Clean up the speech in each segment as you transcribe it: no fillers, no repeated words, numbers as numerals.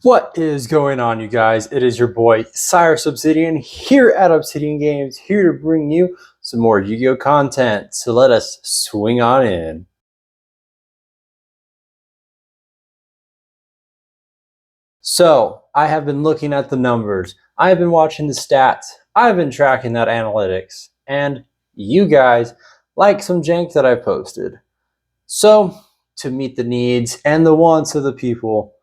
What is going on, you guys? It is your boy Cyrus Obsidian here at Obsidian Games, here to bring you some more Yu-Gi-Oh content. So let us swing on in. So I have been looking at the numbers, I have been watching the stats, I've been tracking that analytics, and you guys like some jank that I posted. So to meet the needs and the wants of the people,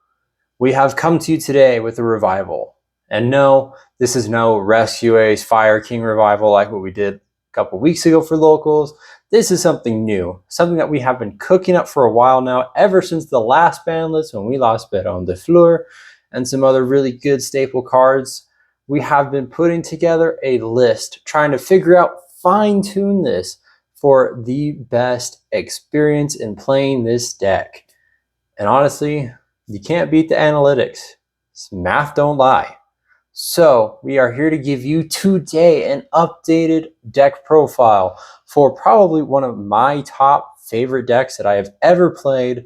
we have come to you today with a revival. And no, this is no Rescue Ace Fire King revival like what we did a couple weeks ago for locals. This is something new, something that we have been cooking up for a while now, ever since the last ban list when we lost Baron de Fleur and some other really good staple cards. We have been putting together a list, trying to figure out, fine-tune this for the best experience in playing this deck. And honestly, you can't beat the analytics. Math don't lie. So we are here to give you today an updated deck profile for probably one of my top favorite decks that I have ever played,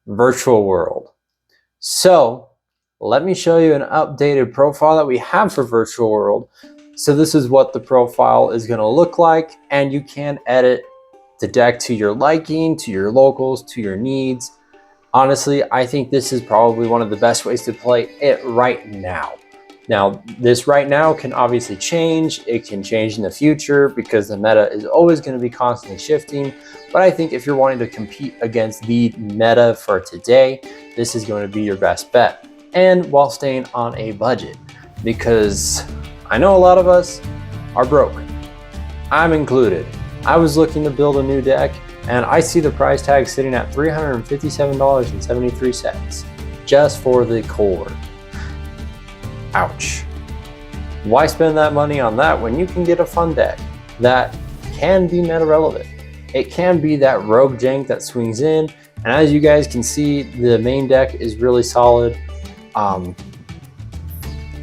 Virtual World. So let me show you an updated profile that we have for Virtual World. So this is what the profile is going to look like, and you can edit the deck to your liking, to your locals, to your needs. Honestly, I think this is probably one of the best ways to play it right now. Now, this right now can obviously change. It can change in the future because the meta is always going to be constantly shifting. But I think if you're wanting to compete against the meta for today, this is going to be your best bet. And while staying on a budget, because I know a lot of us are broke. I'm included. I was looking to build a new deck, and I see the price tag sitting at $357.73 just for the core. Ouch. Why spend that money on that when you can get a fun deck that can be meta relevant? It can be that rogue jank that swings in, and as you guys can see, the main deck is really solid, and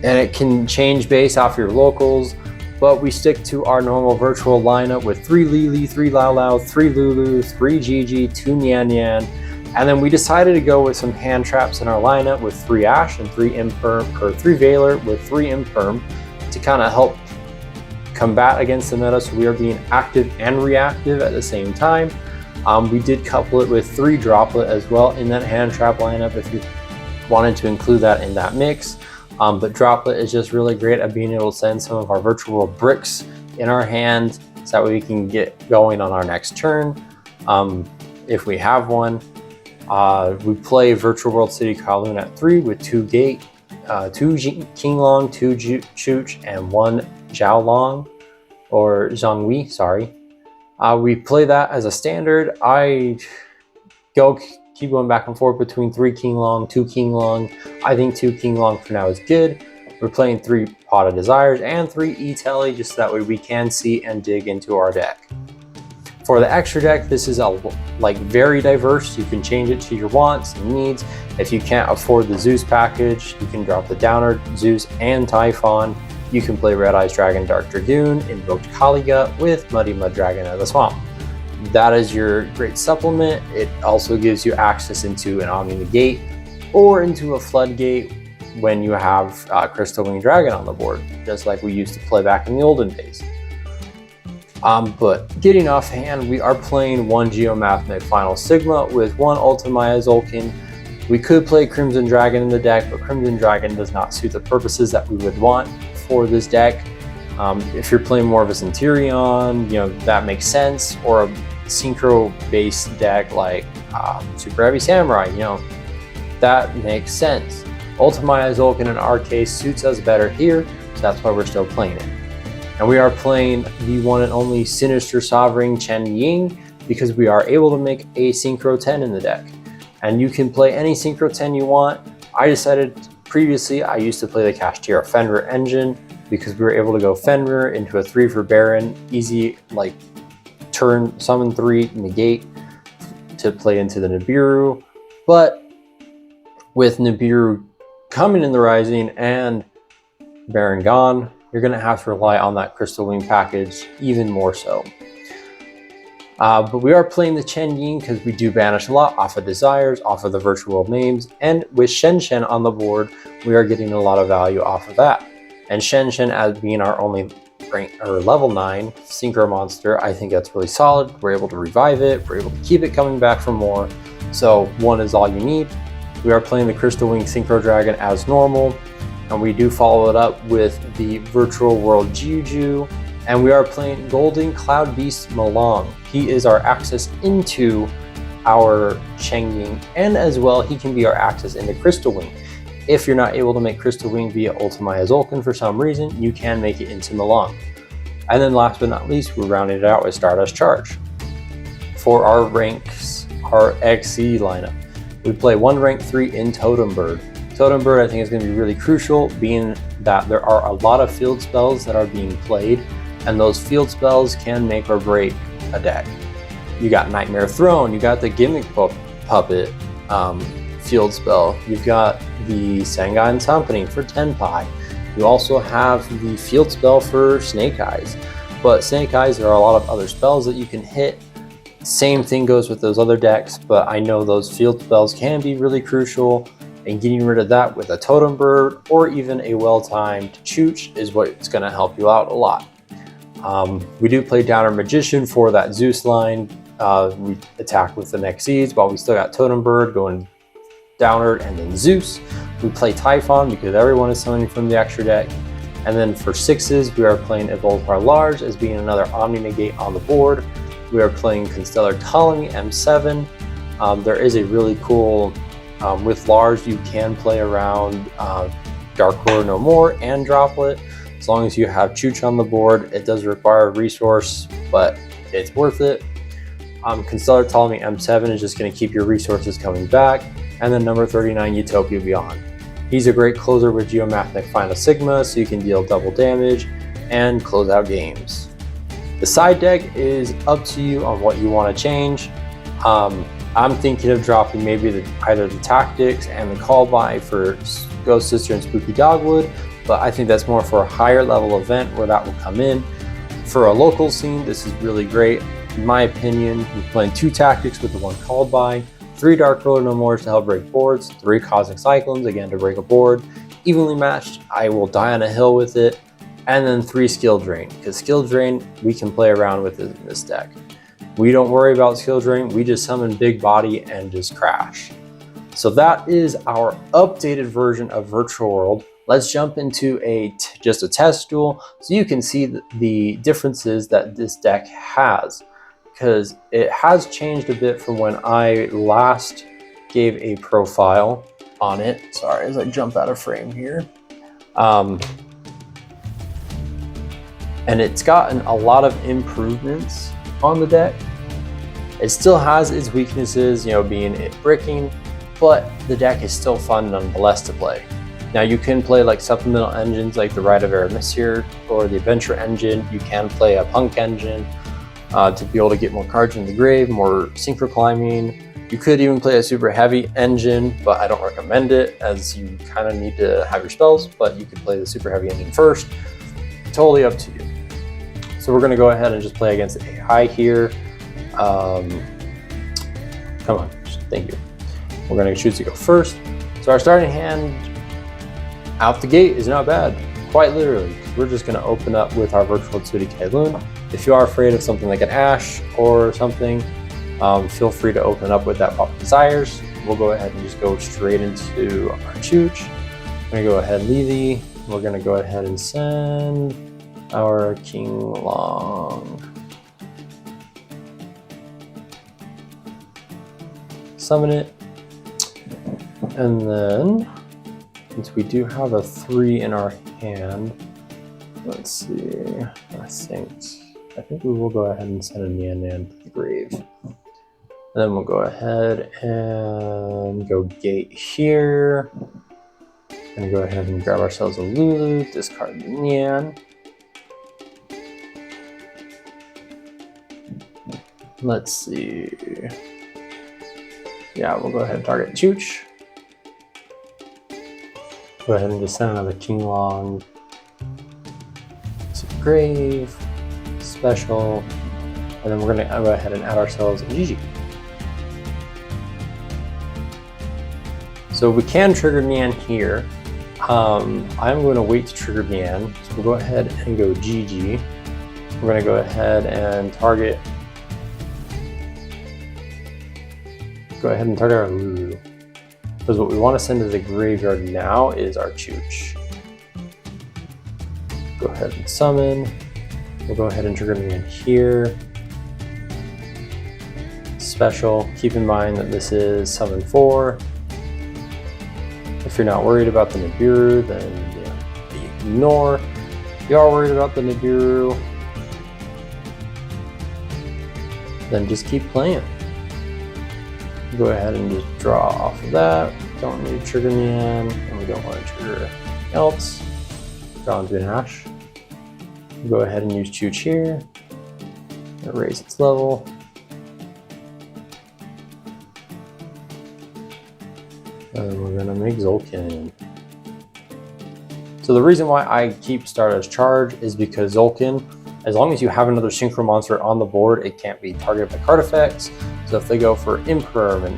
it can change based off your locals. But we stick to our normal virtual lineup with 3 Lili, 3 Lao Lao, 3 Lulu, 3 Gigi, 2 Nian Nian. And then we decided to go with some hand traps in our lineup with 3 Ash and 3 Imperm, or 3 Veiler with 3 Imperm to kind of help combat against the meta, so we are being active and reactive at the same time. We did couple it with 3 Droplet as well in that hand trap lineup if you wanted to include that in that mix. But Droplet is just really great at being able to send some of our Virtual World bricks in our hand so that way we can get going on our next turn. If we have one, we play Virtual World City Kowloon at 3 with 2 Gate, 2 Qinglong, 2 Chooch, and 1 Xiaolong, or Zhonghui, sorry. We play that as a standard. I keep going back and forth between 3 Qinglong, 2 Qinglong. I think 2 Qinglong for now is good. We're playing 3 Pot of Desires and 3 E-Telly, just so that way we can see and dig into our deck. For the extra deck, this is very diverse. You can change it to your wants and needs. If you can't afford the Zeus package, you can drop the Downer, Zeus, and Typhon. You can play Red Eyes Dragon, Dark Dragoon, Invoked Kaliga with Muddy Mud Dragon of the Swamp. That is your great supplement. It also gives you access into an Omni Negate or into a Floodgate when you have Crystal Wing Dragon on the board, just like we used to play back in the olden days. But getting off hand, we are playing 1 Geomathemate Final Sigma with 1 Ultimaya Zolkin. We could play Crimson Dragon in the deck, but Crimson Dragon does not suit the purposes that we would want for this deck. If you're playing more of a Centurion, that makes sense, or a synchro-based deck like Super Heavy Samurai, that makes sense. Ultimaya Zolkin in our case suits us better here, so that's why we're still playing it. And we are playing the one and only Sinister Sovereign Chen Ying because we are able to make a Synchro 10 in the deck. And you can play any Synchro 10 you want. I decided previously I used to play the Kashtira Fenrir engine because we were able to go Fenrir into a 3 for Baron, easy turn, summon 3, negate to play into the Nibiru. But with Nibiru coming in the Rising and Baron gone, you're going to have to rely on that Crystal Wing package even more so. But we are playing the Chen Ying because we do banish a lot off of Desires, off of the Virtual World names, and with Shen Shen on the board, we are getting a lot of value off of that. And Shen Shen as being our only rank or level 9 synchro monster, I think that's really solid. We're able to revive it, we're able to keep it coming back for more. So 1 is all you need. We are playing the Crystal Wing Synchro Dragon as normal, and we do follow it up with the Virtual World Juju, and we are playing Golden Cloud Beast Malong. He is our access into our Cheng Ying, and as well he can be our access into Crystal Wing. If you're not able to make Crystal Wing via Ultimaya Zulkin for some reason, you can make it into Malong. And then last but not least, we're rounding it out with Stardust Charge. For our ranks, our XC lineup, we play 1 rank 3 in Totem Bird. Totem Bird I think is going to be really crucial, being that there are a lot of field spells that are being played, and those field spells can make or break a deck. You got Nightmare Throne, you got the Gimmick Puppet field spell, you've got the Sangan Summoning for Tenpai, you also have the field spell for Snake Eyes. But Snake Eyes, there are a lot of other spells that you can hit. Same thing goes with those other decks, but I know those field spells can be really crucial, and getting rid of that with a Totem Bird or even a well-timed Chooch is what's going to help you out a lot. We do play Downer Magician for that Zeus line. We attack with the Nexeeds while we still got Totem Bird going Downer and then Zeus. We play Typhon because everyone is summoning from the extra deck. And then for 6s, we are playing Evoltar Large as being another Omni Negate on the board. We are playing Constellar Ptolemy M7. There is a really cool, with Large, you can play around Dark Horror No More and Droplet. As long as you have Chooch on the board, it does require a resource, but it's worth it. Constellar Ptolemy M7 is just going to keep your resources coming back. And then number 39, Utopia Beyond. He's a great closer with Geomathnic Final Sigma, so you can deal double damage and close out games. The side deck is up to you on what you want to change. I'm thinking of dropping maybe either the Tactics and the Call By for Ghost Sister and Spooky Dogwood, but I think that's more for a higher level event where that will come in. For a local scene, this is really great. In my opinion, we're playing 2 Tactics with the 1 Called By, 3 Dark Roller No Mores to help break boards, 3 Cosmic Cyclones, again to break a board. Evenly matched, I will die on a hill with it. And then 3 Skill Drain, because Skill Drain we can play around with in this deck. We don't worry about Skill Drain, we just summon Big Body and just crash. So that is our updated version of Virtual World. Let's jump into just a test duel so you can see the differences that this deck has, because it has changed a bit from when I last gave a profile on it. Sorry, as I jump out of frame here. And it's gotten a lot of improvements on the deck. It still has its weaknesses, being it bricking, but the deck is still fun nonetheless to play. Now you can play like supplemental engines like the Rite of Aramis or the Adventure engine. You can play a Punk engine to be able to get more cards in the grave, more synchro climbing. You could even play a super heavy engine, but I don't recommend it as you kind of need to have your spells, but you could play the super heavy engine first. Totally up to you. So we're going to go ahead and just play against AI here. Come on, thank you. We're going to choose to go first. So our starting hand out the gate is not bad, quite literally. We're just going to open up with our Virtual Tsuri Loon. If you are afraid of something like an Ash or something, feel free to open up with that Pop Desires. We'll go ahead and just go straight into our Chooch. I'm going to go ahead and Levy. We're going to go ahead and send our King Long. Summon it. And then, since we do have a 3 in our hand, let's see, I think we will go ahead and send a Nan Nan to the grave. And then we'll go ahead and go gate here. And go ahead and grab ourselves a Lulu, discard the Nyan. Let's see. Yeah, we'll go ahead and target Chooch. Go ahead and just send another King Long to the grave. Special. And then we're gonna go ahead and add ourselves a GG. So we can trigger Mian here. I'm going to wait to trigger Mian. So we'll go ahead and go GG. We're going to go ahead and target. Go ahead and target our Lulu. Because what we want to send to the graveyard now is our Chooch. Go ahead and summon. We'll go ahead and trigger Mian here. Special. Keep in mind that this is summon 4. If you're not worried about the Nibiru, then you ignore. If you are worried about the Nibiru, then just keep playing. Go ahead and just draw off of that. Don't need to trigger Mian, and we don't want to trigger anything else. Draw into an Ash. Go ahead and use Chooch here. Raise its level. And we're gonna make Zolkin. So the reason why I keep Stardust Charge is because Zolkin, as long as you have another Synchro monster on the board, it can't be targeted by card effects. So if they go for Imperm and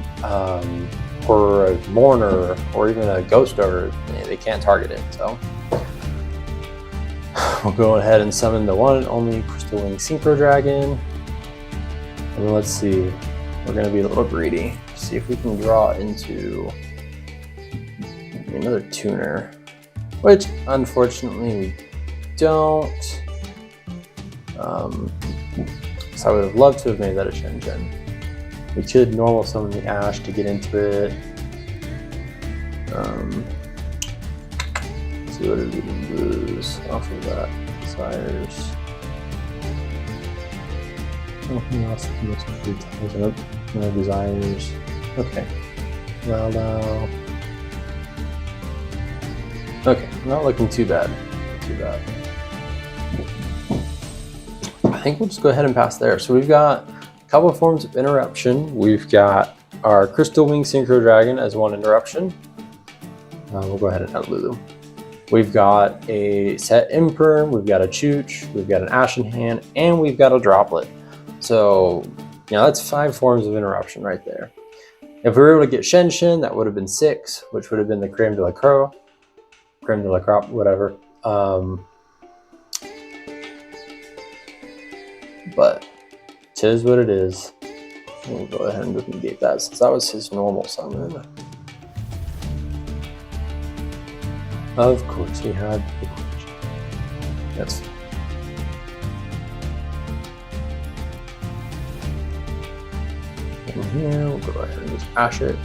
or a Mourner or even a Ghost Ogre, they can't target it. So we'll go ahead and summon the one and only Crystal Wing Synchro Dragon. And let's see, we're gonna be a little greedy. See if we can draw into another tuner, which unfortunately we don't. So I would have loved to have made that a Shenzhen. We could normal summon the Ash to get into it. Let's see what did we lose off of that. Sires. Anything else? No desires. Okay. Lao. Okay, not looking too bad. I think we'll just go ahead and pass there. So we've got a couple of forms of interruption. We've got our Crystal Wing Synchro Dragon as one interruption. We'll go ahead and add Lulu. We've got a set Imperm, we've got a Chooch, we've got an Ashen Hand, and we've got a Droplet. So, that's 5 forms of interruption right there. If we were able to get Shen, that would have been 6, which would have been the Creme de la Crop, whatever. But tis what it is. We'll go ahead and just negate that since that was his normal summon. Of course, he had the question. That's fine. In here, we'll go ahead and just ash it.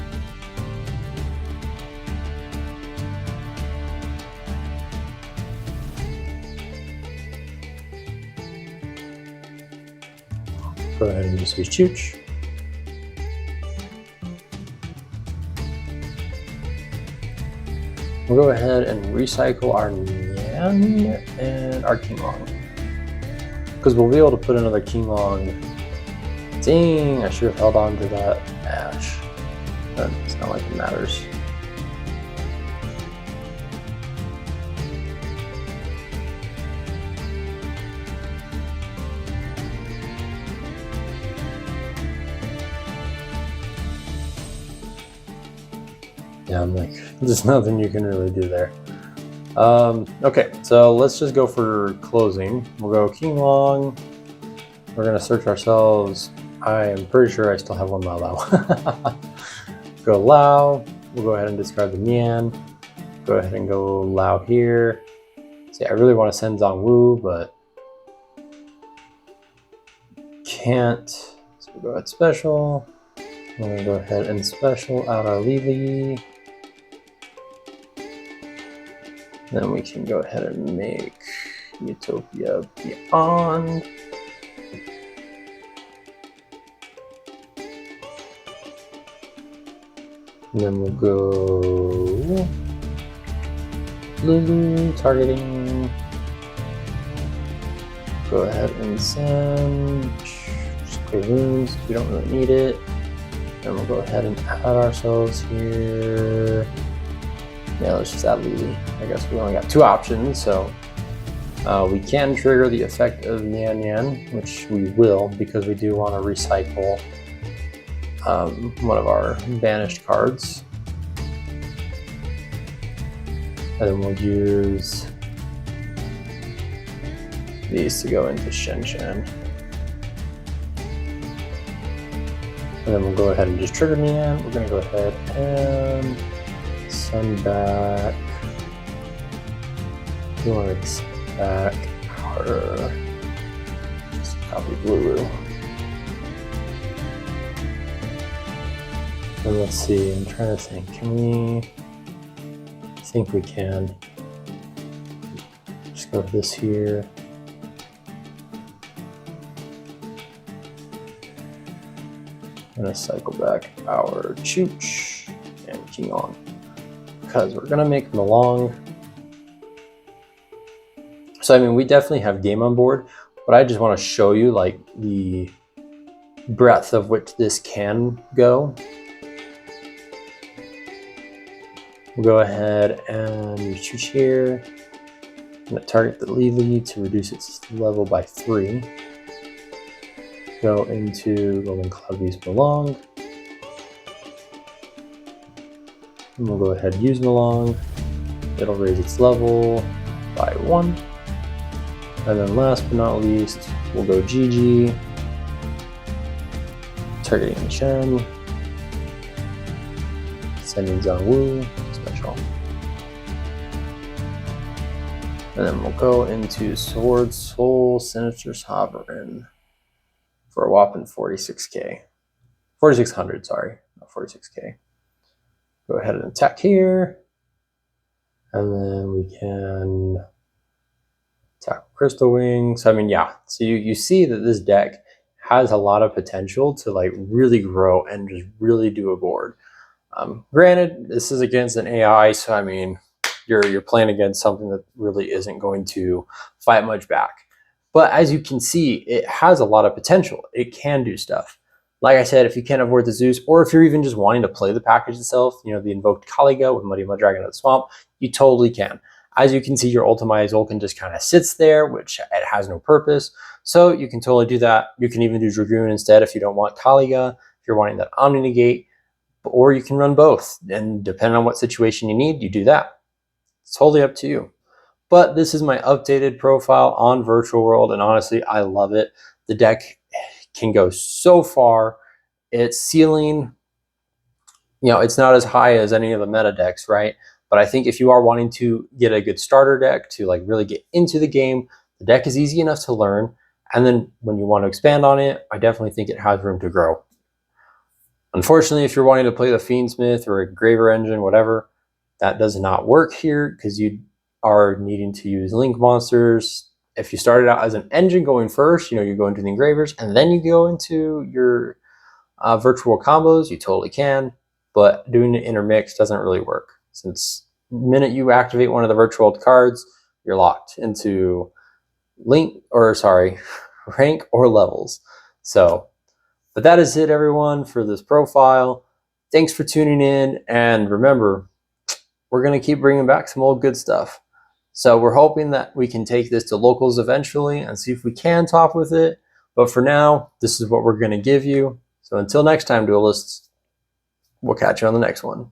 Go ahead and just use Chooch. We'll go ahead and recycle our Nian and our Qinglong. Because we'll be able to put another Qinglong. Dang, I should have held on to that Ash. But it's not like it matters. Yeah, I'm like, there's nothing you can really do there. Okay, so let's just go for closing. We'll go Qinglong. We're gonna search ourselves. I am pretty sure I still have one Lao. Go Lao. We'll go ahead and discard the Mian. Go ahead and go Lao here. See, I really want to send Zhongwu, but can't. So we'll go ahead special. We're gonna go ahead and special out our Lili. Then we can go ahead and make Utopia Beyond. And then we'll go Lulu, targeting. Go ahead and send Squaroons, we don't really need it. Then we'll go ahead and add ourselves here. Yeah, let's just add Lili. I guess we only got 2 options, so We can trigger the effect of Nian Nian, which we will because we do want to recycle one of our banished cards. And then we'll use these to go into Shen Shen. And then we'll go ahead and just trigger Nian. We're going to go ahead and send back. We want to send back our just copy Lulu. And let's see, I'm trying to think. Can we? I think we can. Just go with this here. I'm gonna cycle back our Chooch and King On because we're gonna make them along. So I mean, we definitely have game on board, but I just want to show you like the breadth of which this can go. We'll go ahead and use Chooch here. I'm gonna target the Lily to reduce its level by 3. Go into Golden Cloud Beast Melong. And we'll go ahead and use Melong. It'll raise its level by 1. And then last but not least, we'll go GG. Targeting Shen. Sending Zhongwu, special. And then we'll go into Sword Soul Sinister Sovereign for a whopping 46k. 4600, sorry, not 46k. Go ahead and attack here. And then we can attack Crystal Wing. So I mean, yeah. So you see that this deck has a lot of potential to like really grow and just really do a board. Granted, this is against an AI, so I mean, you're playing against something that really isn't going to fight much back. But as you can see, it has a lot of potential. It can do stuff. Like I said, if you can't afford the Zeus, or if you're even just wanting to play the package itself, you know, the Invoked Kaliga with Muddy Mud Dragon of the Swamp, you totally can. As you can see, your Ultimate Ulcan just kind of sits there, which it has no purpose. So you can totally do that. You can even do Dragoon instead if you don't want Kaliga, if you're wanting that Omni Negate, or you can run both. And depending on what situation you need, you do that. It's totally up to you. But this is my updated profile on Virtual World, and honestly, I love it. The deck can go so far. Its ceiling, you know, it's not as high as any of the meta decks, right? But I think if you are wanting to get a good starter deck to like really get into the game, the deck is easy enough to learn. And then when you want to expand on it, I definitely think it has room to grow. Unfortunately, if you're wanting to play the Fiendsmith or a Graver Engine, whatever, that does not work here because you are needing to use Link monsters. If you started out as an engine going first, you know, you go into the engravers and then you go into your virtual combos, you totally can, but doing the intermix doesn't really work since the minute you activate one of the virtual cards, you're locked into rank or levels. So, but that is it, everyone, for this profile. Thanks for tuning in, and remember, we're going to keep bringing back some old good stuff. So we're hoping that we can take this to locals eventually and see if we can top with it. But for now, this is what we're going to give you. So until next time, duelists, we'll catch you on the next one.